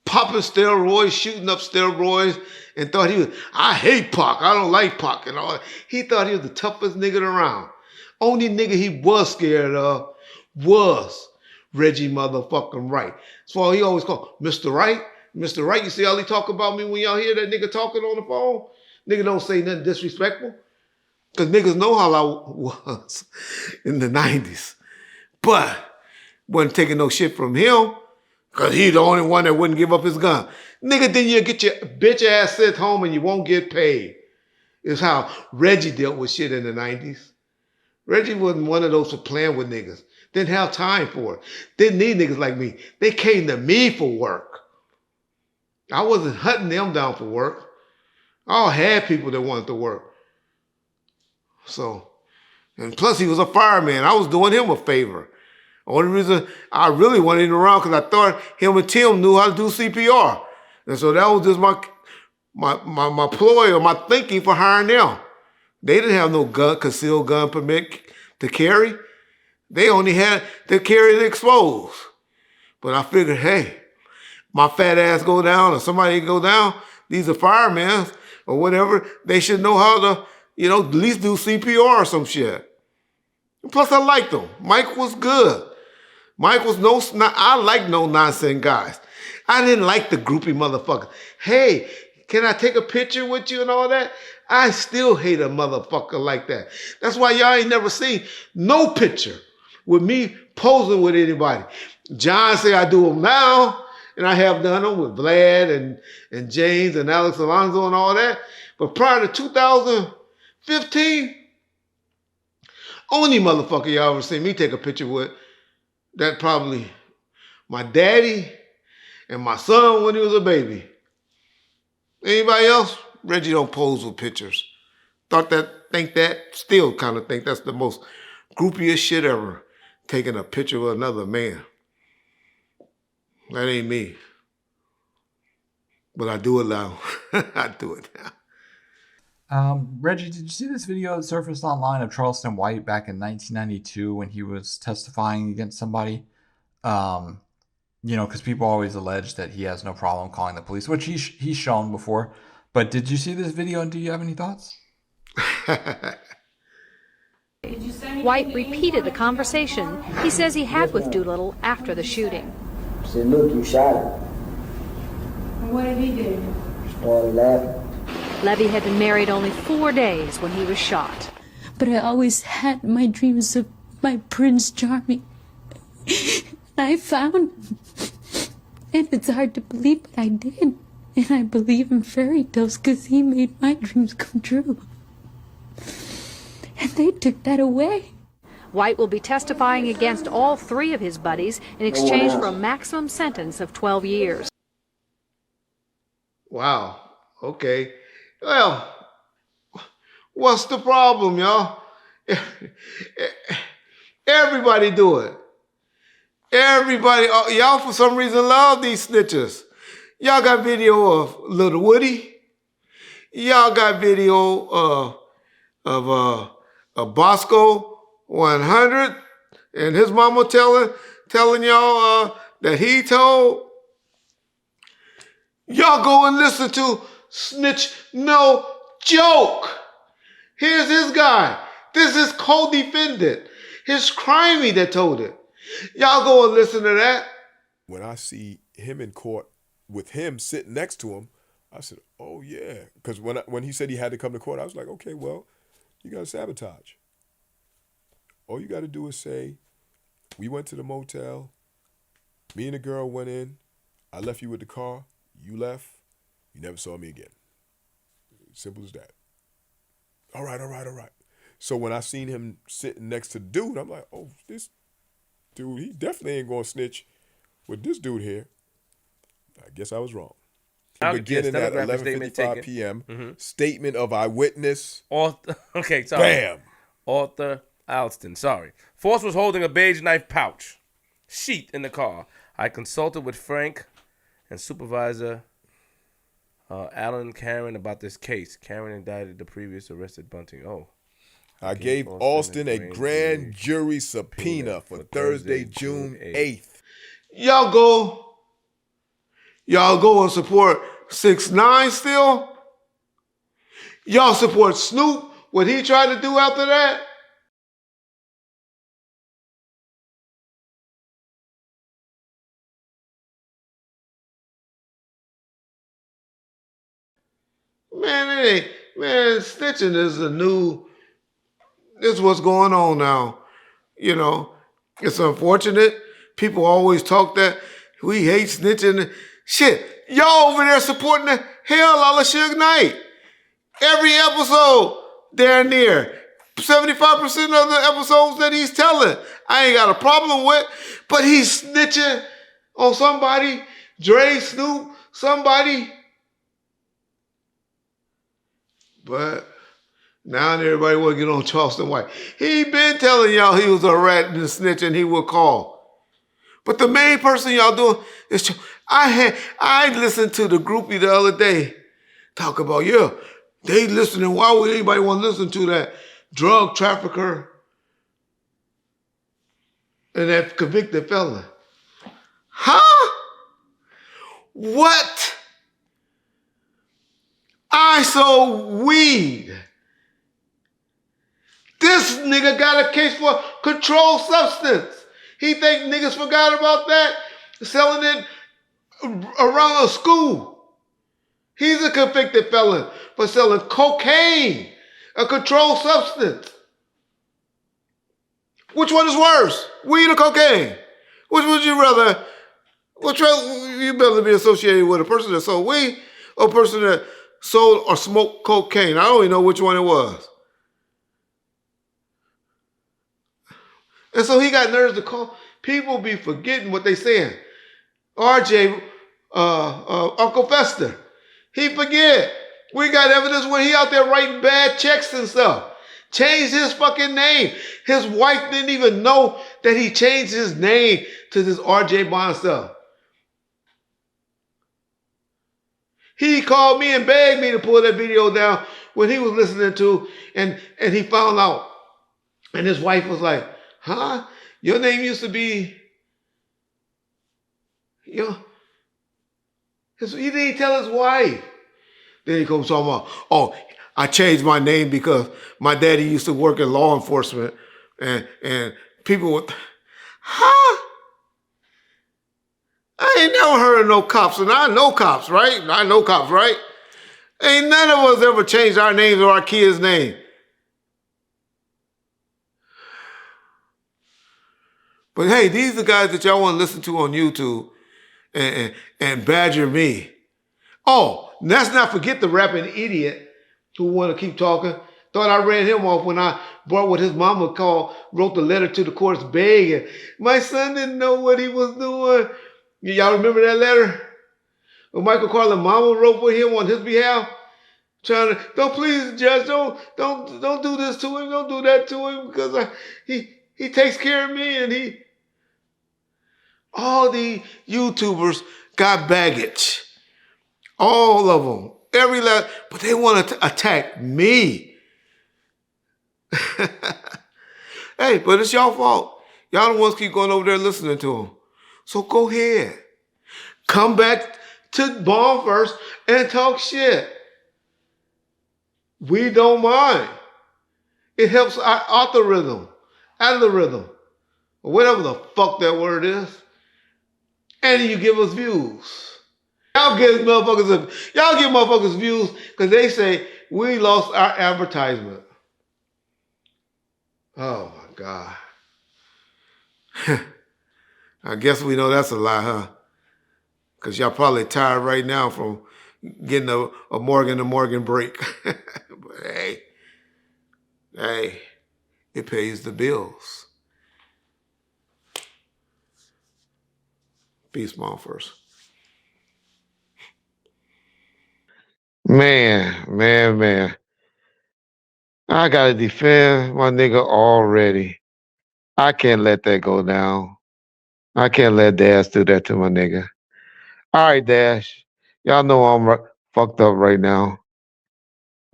popping steroids, shooting up steroids, and thought he was, I hate Pac, I don't like Pac and all that. He thought he was the toughest nigga around. Only nigga he was scared of was Reggie motherfucking Wright. That's why he always called Mr. Wright. Mr. Wright, you see how he talk about me when y'all hear that nigga talking on the phone? Nigga don't say nothing disrespectful. Because niggas know how I was in the 90s. But wasn't taking no shit from him because he's the only one that wouldn't give up his gun. Nigga, then you get your bitch ass sent home and you won't get paid. It's how Reggie dealt with shit in the 90s. Reggie wasn't one of those for playing with niggas. Didn't have time for it. Didn't need niggas like me. They came to me for work. I wasn't hunting them down for work. I all had people that wanted to work. So, and plus he was a fireman. I was doing him a favor. Only reason I really wanted him around because I thought him and Tim knew how to do CPR. And so that was just my ploy or my thinking for hiring them. They didn't have no concealed gun permit to carry. They only had to carry the exposed. But I figured, hey, my fat ass go down or somebody go down, these are firemen or whatever, they should know how to, at least do CPR or some shit. And plus I liked him. Mike was good. Mike was I like no nonsense guys. I didn't like the groupie motherfucker. Hey, can I take a picture with you and all that? I still hate a motherfucker like that. That's why y'all ain't never seen no picture with me posing with anybody. John say I do them now, and I have done them with Vlad and James and Alex Alonso and all that. But prior to 2015, only motherfucker y'all ever seen me take a picture with, that probably my daddy and my son when he was a baby. Anybody else? Reggie don't pose with pictures. Still kind of think that's the most groupiest shit ever, taking a picture with another man. That ain't me. But I do it now. I do it now. Reggie, did you see this video that surfaced online of Charleston White back in 1992 when he was testifying against somebody? You know, because people always allege that he has no problem calling the police, which he's shown before. But did you see this video and do you have any thoughts? White repeated the conversation he says he had with Doolittle after the shooting. I said, look, you shot him. And what did he do? Started laughing. Levy had been married only 4 days when he was shot. But I always had my dreams of my Prince Charming. I found him. And it's hard to believe, but I did. And I believe in fairy tales because he made my dreams come true. And they took that away. White will be testifying against all 3 of his buddies in exchange for a maximum sentence of 12 years. Wow. Okay. Well, what's the problem, y'all? Everybody do it. Everybody, y'all for some reason love these snitchers. Y'all got video of Little Woody. Y'all got video of Bosco 100 and his mama telling y'all that he told. Y'all go and listen to Snitch No Joke. Here's his guy. This is co-defendant. His crimey that told it. Y'all go and listen to that. When I see him in court with him sitting next to him, I said, oh yeah. Because when he said he had to come to court, I was like, okay, well, you got to sabotage. All you got to do is say, we went to the motel, me and the girl went in, I left you with the car, you left, you never saw me again. Simple as that. All right. So when I seen him sitting next to the dude, I'm like, oh, this dude, he definitely ain't going to snitch with this dude here. I guess I was wrong. Beginning at 11:55 p.m., statement of eyewitness. Okay, sorry. Bam! Arthur Alston, sorry. Force was holding a beige knife pouch, sheath in the car. I consulted with Frank and Supervisor Alan Karen about this case. Karen indicted the previous arrested Bunting. I gave Alston a grand jury subpoena for Thursday, June 8th. Y'all go and support 6ix9ine still? Y'all support Snoop, what he tried to do after that? Man, snitching is this is what's going on now. You know, it's unfortunate. People always talk that we hate snitching. Shit, y'all over there supporting the hell out of Suge Knight. Every episode, damn near. 75% of the episodes that he's telling, I ain't got a problem with, but he's snitching on somebody, Dre, Snoop, somebody. But now everybody want to get on Charleston White. He been telling y'all he was a rat and a snitch and he would call. But the main person y'all doing is, I listened to the groupie the other day talk about, yeah, they listening. Why would anybody want to listen to that drug trafficker and that convicted felon? Huh? What? I sold weed. This nigga got a case for controlled substance. He think niggas forgot about that? Selling it around a school. He's a convicted felon for selling cocaine, a controlled substance. Which one is worse, weed or cocaine? Which would you rather? Which you better be associated with a person that sold weed or a person that sold or smoked cocaine? I don't even know which one it was. And so he got nerves to call. People be forgetting what they saying. RJ, Uncle Fester, he forget. We got evidence when he out there writing bad checks and stuff. Changed his fucking name. His wife didn't even know that he changed his name to this RJ Bond stuff. He called me and begged me to pull that video down when he was listening to, and he found out. And his wife was like, huh? Your name used to be, he didn't tell his wife. Then he comes talking about, oh, I changed my name because my daddy used to work in law enforcement, and people would, huh? I ain't never heard of no cops, and I know cops, right? Ain't none of us ever changed our names or our kids' name. But hey, these are the guys that y'all want to listen to on YouTube and badger me. Oh, let's not forget the rapping idiot who want to keep talking. Thought I ran him off when I brought what his mama wrote the letter to the courts begging. My son didn't know what he was doing. Y'all remember that letter? When Michael Carlin's mama wrote for him on his behalf? Trying to, don't please, Judge, don't do this to him, don't do that to him, because he takes care of me, and all the YouTubers got baggage. All of them. Every last, but they want to attack me. Hey, but it's y'all fault. Y'all the ones keep going over there listening to them. So go ahead. Come back to Bomb first and talk shit. We don't mind. It helps our algorithm, or whatever the fuck that word is. And you give us views. Y'all give motherfuckers views because they say we lost our advertisement. Oh my God. I guess we know that's a lie, huh? Because y'all probably tired right now from getting a Morgan to Morgan break. But hey, it pays the bills. Peace, Mom first. Man. I gotta defend my nigga already. I can't let that go down. I can't let Dash do that to my nigga. All right, Dash. Y'all know I'm fucked up right now.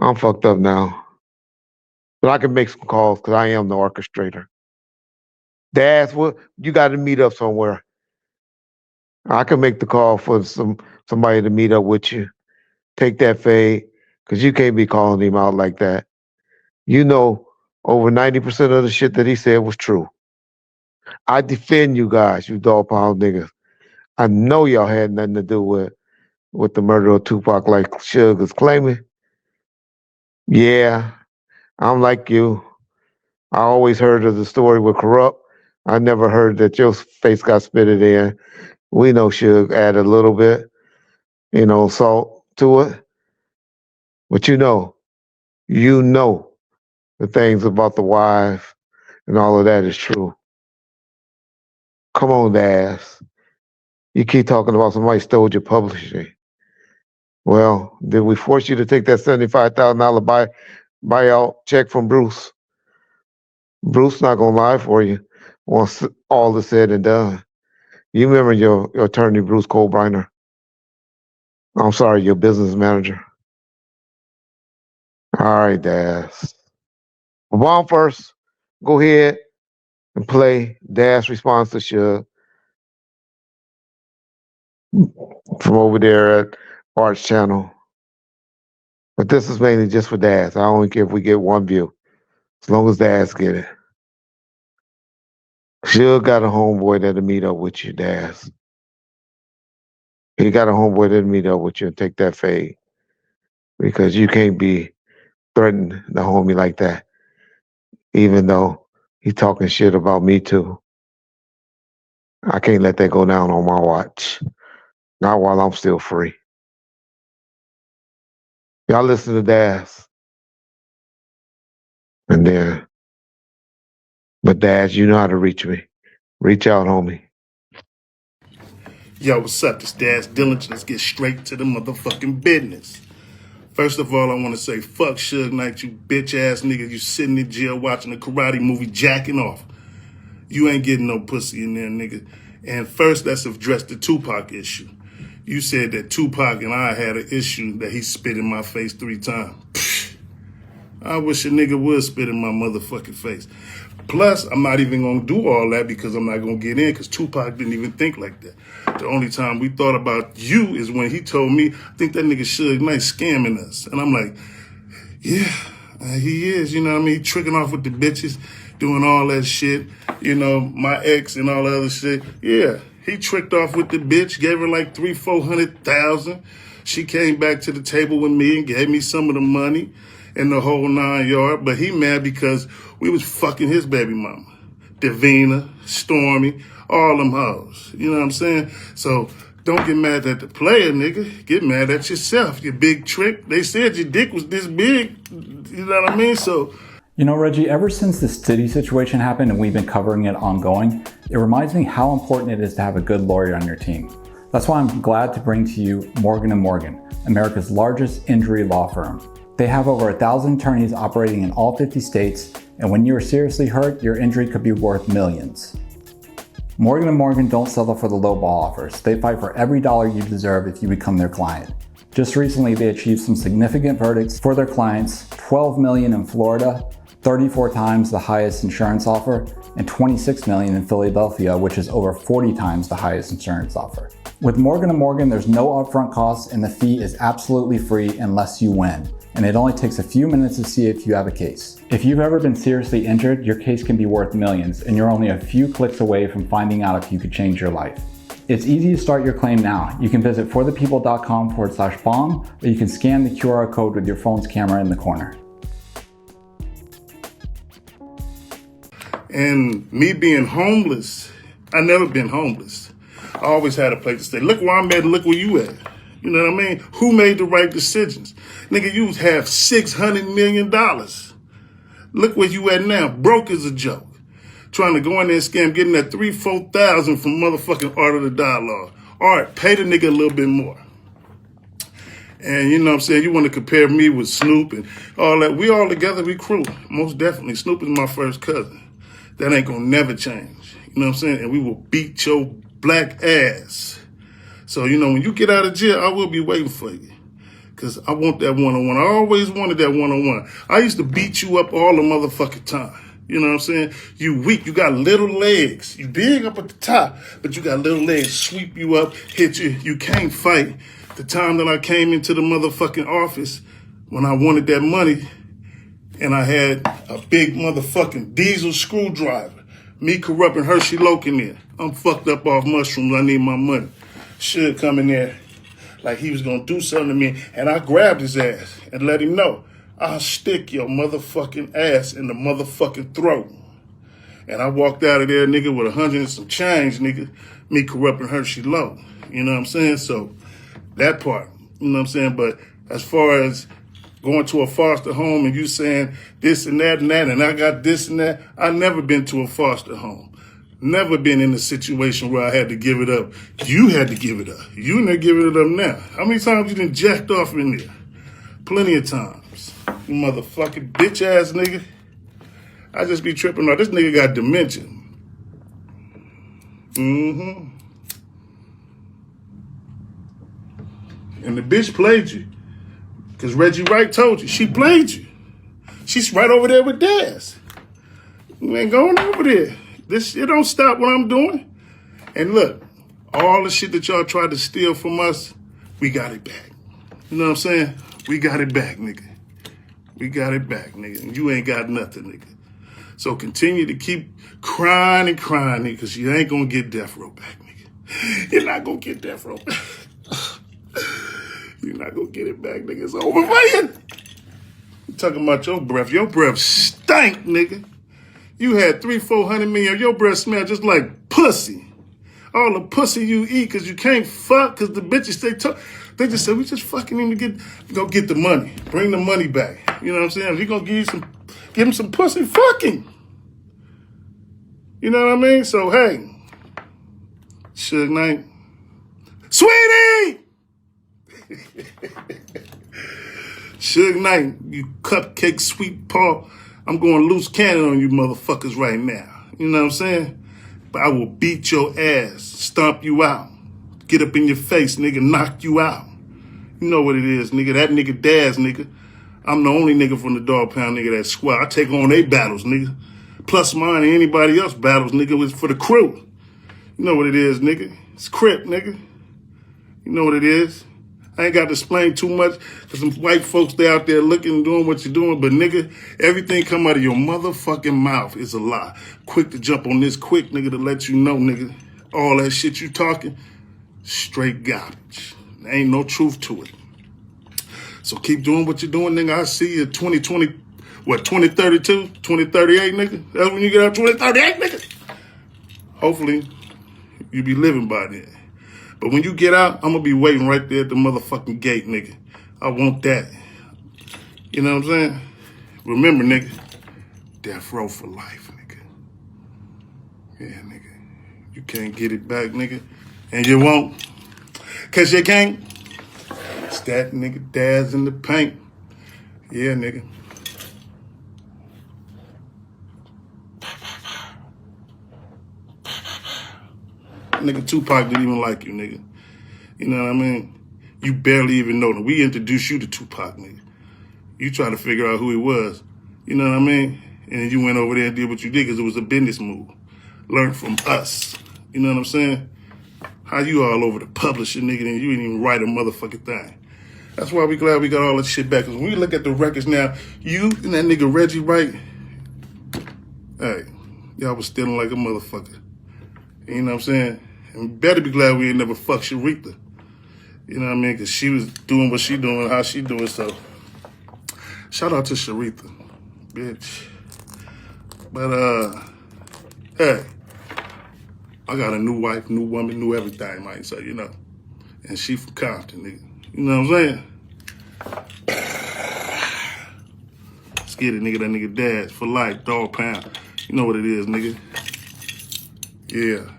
I'm fucked up now. But I can make some calls because I am the orchestrator. Dash, you got to meet up somewhere. I can make the call for somebody to meet up with you. Take that fade, because you can't be calling him out like that. You know, over 90% of the shit that he said was true. I defend you guys, you dog pound niggas. I know y'all had nothing to do with the murder of Tupac like Suge is claiming. Yeah, I'm like you. I always heard of the story with Corrupt. I never heard that your face got spitted in. We know Suge added a little bit, salt to it. But you know the things about the wife and all of that is true. Come on, Daz. You keep talking about somebody stole your publishing. Well, did we force you to take that $75,000 buyout check from Bruce? Bruce not gonna lie for you once all is said and done. You remember your attorney, Bruce Colbriner? I'm sorry, your business manager. All right, Daz. Bomb first. Go ahead and play Daz response to Suge from over there at Art's channel. But this is mainly just for Daz. I don't care if we get one view, as long as Daz get it. Suge got a homeboy that'll meet up with you, Daz. He got a homeboy that'll meet up with you and take that fade. Because you can't be threatening the homie like that, even though He talking shit about me too. I can't let that go down on my watch. Not while I'm still free. Y'all listen to Daz. And then, but Daz, you know how to reach me. Reach out, homie. Yo, what's up? This Daz Dillinger. Let's get straight to the motherfucking business. First of all, I want to say, fuck Suge Knight, you bitch-ass nigga. You sitting in jail watching a karate movie jacking off. You ain't getting no pussy in there, nigga. And first, let's address the Tupac issue. You said that Tupac and I had an issue that he spit in my face 3 times. Pfft. I wish a nigga would spit in my motherfucking face. Plus, I'm not even going to do all that because I'm not going to get in because Tupac didn't even think like that. The only time we thought about you is when he told me, I think that nigga Suge Knight scamming us. And I'm like, yeah, he is, you know what I mean? Tricking off with the bitches, doing all that shit, you know, my ex and all the other shit. Yeah, he tricked off with the bitch, gave her like $300,000-400,000. She came back to the table with me and gave me some of the money and the whole 9 yard. But he mad because we was fucking his baby mama. Davina, Stormy, all them hoes. You know what I'm saying? So don't get mad at the player, nigga. Get mad at yourself, you big trick. They said your dick was this big. You know what I mean? So, you know, Reggie, ever since this Diddy situation happened and we've been covering it ongoing, it reminds me how important it is to have a good lawyer on your team. That's why I'm glad to bring to you Morgan & Morgan, America's largest injury law firm. They have over 1,000 attorneys operating in all 50 states, and when you are seriously hurt, your injury could be worth millions. Morgan & Morgan don't settle for the lowball offers. They fight for every dollar you deserve if you become their client. Just recently, they achieved some significant verdicts for their clients, $12 million in Florida, 34 times the highest insurance offer, and $26 million in Philadelphia, which is over 40 times the highest insurance offer. With Morgan & Morgan, there's no upfront costs and the fee is absolutely free unless you win. And it only takes a few minutes to see if you have a case. If you've ever been seriously injured, your case can be worth millions, and you're only a few clicks away from finding out if you could change your life. It's easy to start your claim now. You can visit forthepeople.com/bomb, or you can scan the QR code with your phone's camera in the corner. And me being homeless, I never been homeless. I always had a place to stay. Look where I'm at and look where you at. You know what I mean? Who made the right decisions? Nigga, you have $600 million. Look where you at now. Broke as a joke. Trying to go in there and scam, getting that $3,000-4,000 from motherfucking Art of the Dialogue. All right, pay the nigga a little bit more. And you know what I'm saying? You want to compare me with Snoop and all that. We all together, we crew. Most definitely. Snoop is my first cousin. That ain't gonna never change. You know what I'm saying? And we will beat your black ass. So, you know, when you get out of jail, I will be waiting for you. Because I want that one-on-one. I always wanted that one-on-one. I used to beat you up all the motherfucking time. You know what I'm saying? You weak. You got little legs. You big up at the top, but you got little legs. Sweep you up, hit you. You can't fight. The time that I came into the motherfucking office, when I wanted that money, and I had a big motherfucking diesel screwdriver. Me corrupting Hershey Loken there. I'm fucked up off mushrooms. I need my money. Should come in there like he was gonna do something to me, and I grabbed his ass and let him know, I'll stick your motherfucking ass in the motherfucking throat. And I walked out of there, nigga, with 100 and some change, nigga, me corrupting Hershey Low. You know what I'm saying? So that part, you know what I'm saying? But as far as going to a foster home and you saying this and that, and I got this and that, I never been to a foster home. Never been in a situation where I had to give it up. You had to give it up. You not giving it up now. How many times you done jacked off in there? Plenty of times. You motherfucking bitch ass nigga. I just be tripping on. This nigga got dementia. Mm-hmm. And the bitch played you. Because Reggie Wright told you. She played you. She's right over there with Daz. You ain't going over there. This shit don't stop what I'm doing. And look, all the shit that y'all tried to steal from us, we got it back. You know what I'm saying? We got it back, nigga. We got it back, nigga. And you ain't got nothing, nigga. So continue to keep crying and crying, nigga, because you ain't gonna get death row back, nigga. You're not gonna get death row back. You're not gonna get it back, nigga. It's over for you. You talking about your breath. Your breath stank, nigga. You had 300-400 million. Your breath smell just like pussy. All the pussy you eat because you can't fuck because the bitches they just said, we just fucking him to go get the money. Bring the money back. You know what I'm saying? If you gonna give him some pussy, fucking. You know what I mean? So, hey, Suge Knight. Sweetie! Suge Knight, you cupcake sweet paw. I'm going loose cannon on you motherfuckers right now. You know what I'm saying? But I will beat your ass, stomp you out, get up in your face, nigga, knock you out. You know what it is, nigga. That nigga Daz, nigga. I'm the only nigga from the Dog Pound, nigga, that squad. I take on their battles, nigga. Plus mine and anybody else battles, nigga, was for the crew. You know what it is, nigga. It's Crip, nigga. You know what it is. I ain't got to explain too much because some white folks, they out there looking and doing what you're doing. But, nigga, everything come out of your motherfucking mouth is a lie. Quick to jump on this quick, nigga, to let you know, nigga, all that shit you talking, straight garbage. There ain't no truth to it. So keep doing what you're doing, nigga. I see you 2032, 2038, nigga? That's when you get out 2038, nigga? Hopefully, you be living by then. But when you get out, I'm gonna be waiting right there at the motherfucking gate, nigga. I want that. You know what I'm saying? Remember, nigga, death row for life, nigga. Yeah, nigga. You can't get it back, nigga. And you won't. Cause you can't. It's that nigga Daz in the paint. Yeah, nigga. Nigga, Tupac didn't even like you, nigga. You know what I mean? You barely even know him. We introduced you to Tupac, nigga. You try to figure out who he was. You know what I mean? And then you went over there and did what you did because it was a business move. Learn from us. You know what I'm saying? How you all over the publisher, nigga, and you didn't even write a motherfucking thing. That's why we glad we got all that shit back. Because when we look at the records now, you and that nigga Reggie Wright, hey, y'all was stealing like a motherfucker. You know what I'm saying? And we better be glad we ain't never fucked Sharitha. You know what I mean? Because she was doing what she doing, how she doing. So, shout out to Sharitha, bitch. But, hey, I got a new wife, new woman, new everything, man. So, you know. And she from Compton, nigga. You know what I'm saying? Let's get it, nigga. That nigga Daz for life, Dog Pound. You know what it is, nigga. Yeah.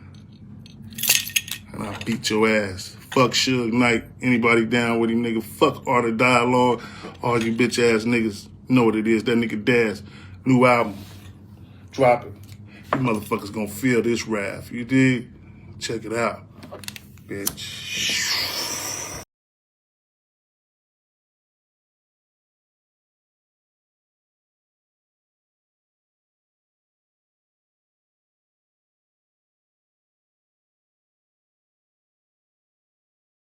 And I'll beat your ass. Fuck Suge Knight. Anybody down with him, nigga. Fuck Art of Dialogue. All you bitch ass niggas know what it is. That nigga Daz. New album. Drop it. You motherfuckers gonna feel this wrath. You dig? Check it out. Bitch.